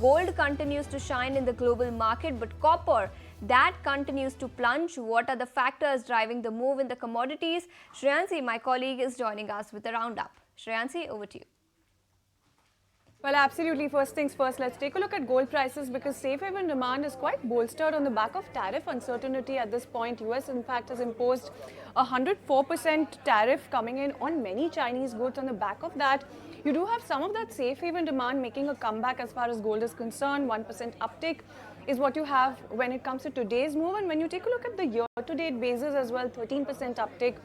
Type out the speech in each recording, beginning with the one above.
gold continues to shine in the global market, but copper, that continues to plunge. What are the factors driving the move in the commodities? Shreyansi, my colleague, is joining us with a roundup. Shreyansi, over to you. Well, absolutely. First things first, let's take a look at gold prices because safe haven demand is quite bolstered on the back of tariff uncertainty at this point. US, in fact, has imposed a 104% tariff coming in on many Chinese goods. On the back of that, you do have some of that safe haven demand making a comeback as far as gold is concerned. 1% uptick is what you have when it comes to today's move. And when you take a look at the year-to-date basis as well, 13% uptick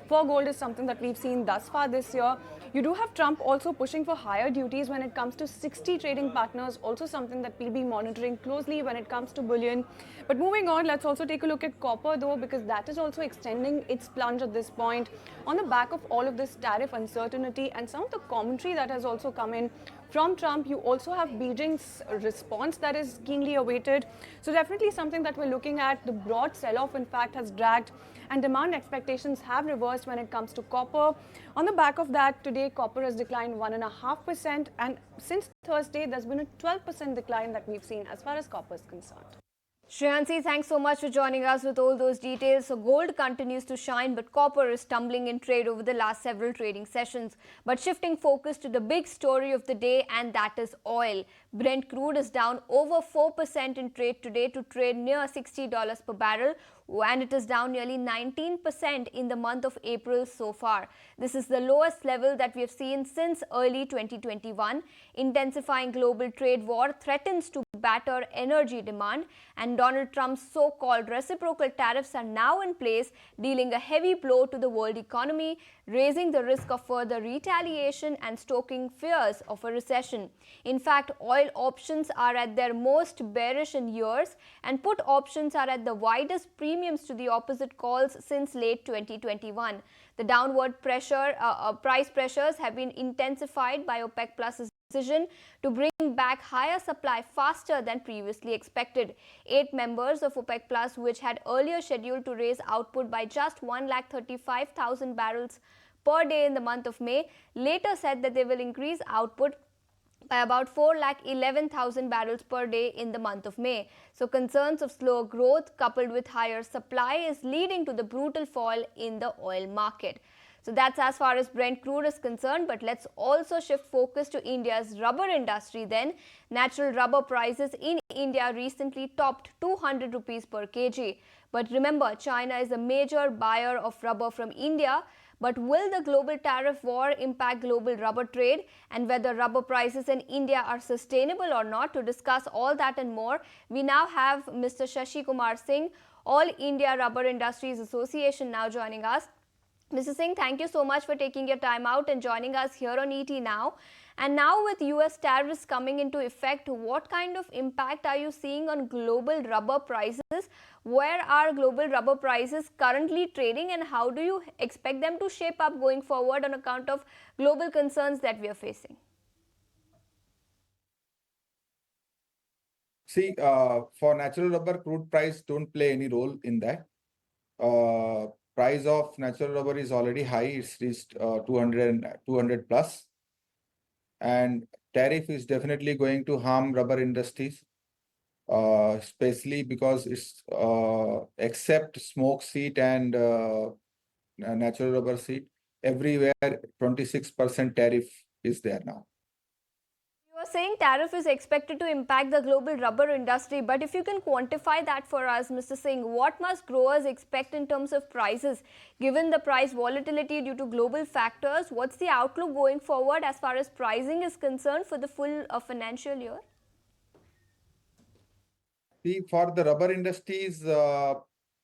for gold is something that we've seen thus far this year. You do have Trump also pushing for higher duties when it comes to 60 trading partners, also something that we'll be monitoring closely when it comes to bullion. But moving on, let's also take a look at copper though, because that is also extending its plunge at this point on the back of all of this tariff uncertainty and some of the commentary that has also come in from Trump. You also have Beijing's response that is keenly awaited. So definitely something that we're looking at. The broad sell-off, in fact, has dragged and demand expectations have reversed when it comes to copper. On the back of that, today copper has declined 1.5%, and since Thursday, there's been a 12% decline that we've seen as far as copper is concerned. Shreyansi, thanks so much for joining us with all those details. So gold continues to shine, but copper is tumbling in trade over the last several trading sessions. But shifting focus to the big story of the day, and that is oil. Brent crude is down over 4% in trade today to trade near $60 per barrel, and it is down nearly 19% in the month of April so far. This is the lowest level that we have seen since early 2021. Intensifying global trade war threatens to batter energy demand, and Donald Trump's so-called reciprocal tariffs are now in place, dealing a heavy blow to the world economy, raising the risk of further retaliation and stoking fears of a recession. In fact, oil options are at their most bearish in years, and put options are at the widest premiums to the opposite calls since late 2021. The downward price pressures have been intensified by OPEC Plus's decision to bring back higher supply faster than previously expected. 8 members of OPEC Plus, which had earlier scheduled to raise output by just 135,000 barrels per day in the month of May, later said that they will increase output by about 411,000 barrels per day in the month of May. So concerns of slower growth coupled with higher supply is leading to the brutal fall in the oil market. So that's as far as Brent crude is concerned, but let's also shift focus to India's rubber industry then. Natural rubber prices in India recently topped 200 rupees per kg. But remember, China is a major buyer of rubber from India. But will the global tariff war impact global rubber trade, and whether rubber prices in India are sustainable or not? To discuss all that and more, we now have Mr. Shashi Kumar Singh, All India Rubber Industries Association, now joining us. Mr. Singh, thank you so much for taking your time out and joining us here on ET Now. And now with US tariffs coming into effect, what kind of impact are you seeing on global rubber prices? Where are global rubber prices currently trading, and how do you expect them to shape up going forward on account of global concerns that we are facing? See, for natural rubber, crude price don't play any role in that. Price of natural rubber is already high. It's reached 200 plus. And tariff is definitely going to harm rubber industries, especially because it's except smoke sheet and natural rubber sheet, everywhere 26% tariff is there now. You are saying tariff is expected to impact the global rubber industry, but if you can quantify that for us, Mr. Singh, what must growers expect in terms of prices? Given the price volatility due to global factors, what's the outlook going forward as far as pricing is concerned for the full financial year? See, for the rubber industries,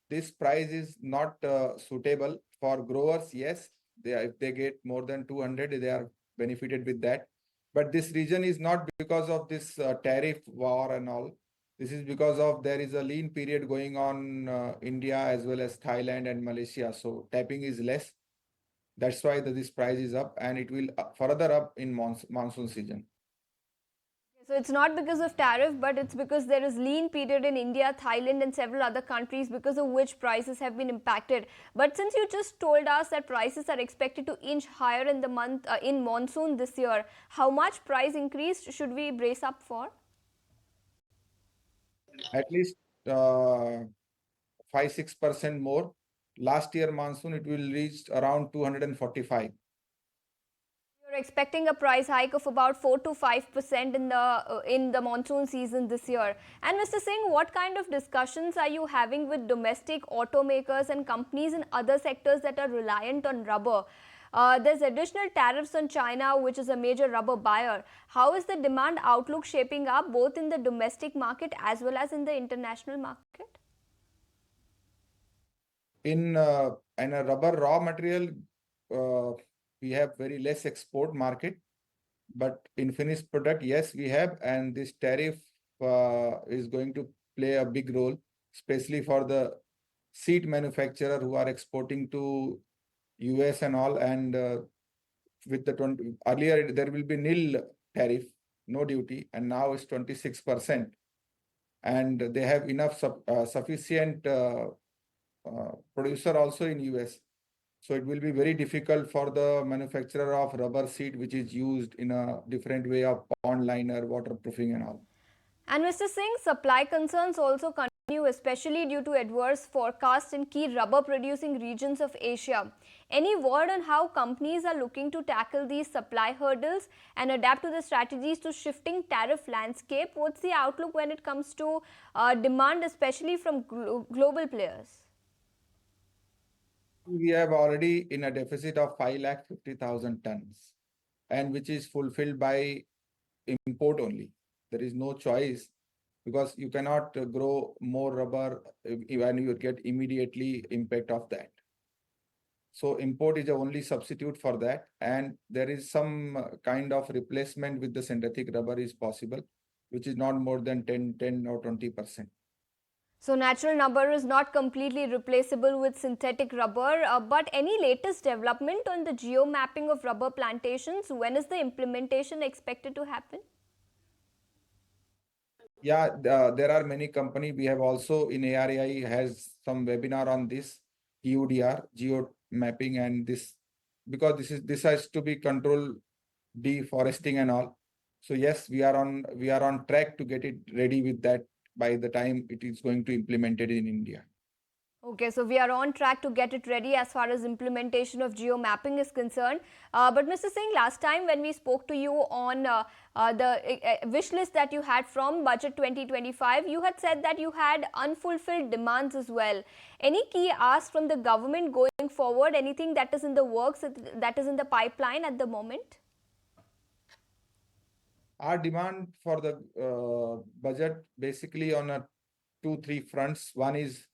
this price is not suitable. For growers, yes, if they get more than 200, they are benefited with that. But this region is not because of this tariff war and all. This is because of there is a lean period going on India as well as Thailand and Malaysia. So tapping is less. That's why this price is up, and it will further up in monsoon season. So it's not because of tariff, but it's because there is lean period in India, Thailand and several other countries because of which prices have been impacted. But since you just told us that prices are expected to inch higher in the month in monsoon this year, how much price increase should we brace up for? at least uh, 5-6% more. Last year monsoon, it will reach around 245. You're expecting a price hike of about 4 to 5% in the monsoon season this year. And Mr. Singh, what kind of discussions are you having with domestic automakers and companies in other sectors that are reliant on rubber? There's additional tariffs on China, which is a major rubber buyer. How is the demand outlook shaping up both in the domestic market as well as in the international market? In a rubber raw material, we have very less export market, but in finished product, yes, we have, and this tariff is going to play a big role, especially for the seat manufacturer who are exporting to US and all. And with the 20 earlier, there will be nil tariff, no duty, and now it's 26%. And they have enough sufficient producer also in US. So it will be very difficult for the manufacturer of rubber seat, which is used in a different way of pond liner, waterproofing and all. And Mr. Singh, supply concerns also continue, especially due to adverse forecasts in key rubber producing regions of Asia. Any word on how companies are looking to tackle these supply hurdles and adapt to the strategies to shifting tariff landscape? What's the outlook when it comes to demand, especially from global players? We have already in a deficit of 550,000 tons, and which is fulfilled by import only. There is no choice because you cannot grow more rubber when you get immediately impact of that. So import is the only substitute for that, and there is some kind of replacement with the synthetic rubber is possible, which is not more than 10 or 20%. So natural rubber is not completely replaceable with synthetic rubber, but any latest development on the geo mapping of rubber plantations? When is the implementation expected to happen? Yeah, there are many companies. We have also in ARAI has some webinar on this EUDR, geo mapping, and this because this has to be controlled deforesting and all. So yes, we are on track to get it ready with that by the time it is going to implemented in India. Okay, so we are on track to get it ready as far as implementation of geo mapping is concerned. But Mr. Singh, last time when we spoke to you on the wish list that you had from Budget 2025, you had said that you had unfulfilled demands as well. Any key asks from the government going forward? Anything that is in the works, that is in the pipeline at the moment? Our demand for the budget basically on a 2-3 fronts. One is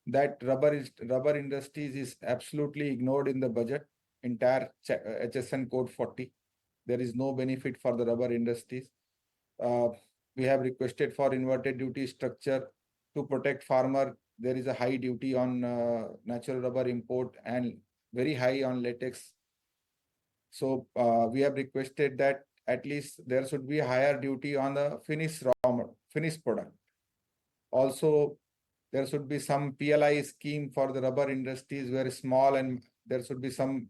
that rubber industries is absolutely ignored in the budget, entire HSN code 40. There is no benefit for the rubber industries. We have requested for inverted duty structure to protect farmer. There is a high duty on natural rubber import and very high on latex. So we have requested that at least there should be a higher duty on the finished product. Also, there should be some PLI scheme for the rubber industries where small, and there should be some,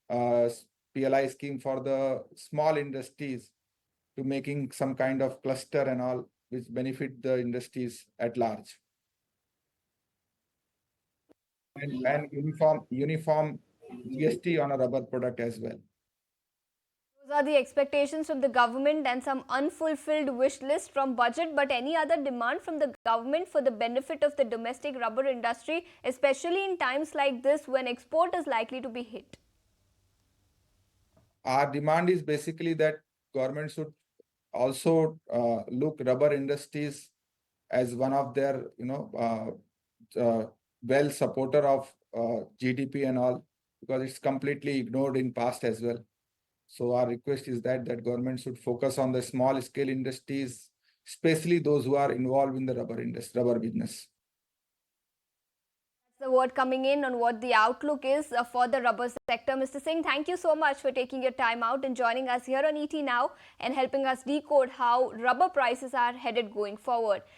PLI scheme for the small industries to making some kind of cluster and all, which benefit the industries at large. And uniform GST on a rubber product as well. Those are the expectations from the government and some unfulfilled wish list from budget, but any other demand from the government for the benefit of the domestic rubber industry, especially in times like this when export is likely to be hit? Our demand is basically that government should also look rubber industries as one of their, well supporter of GDP and all, because it's completely ignored in past as well. So our request is that government should focus on the small scale industries, especially those who are involved in the rubber business. That's the word coming in on what the outlook is for the rubber sector. Mr. Singh, thank you so much for taking your time out and joining us here on ET Now and helping us decode how rubber prices are headed going forward.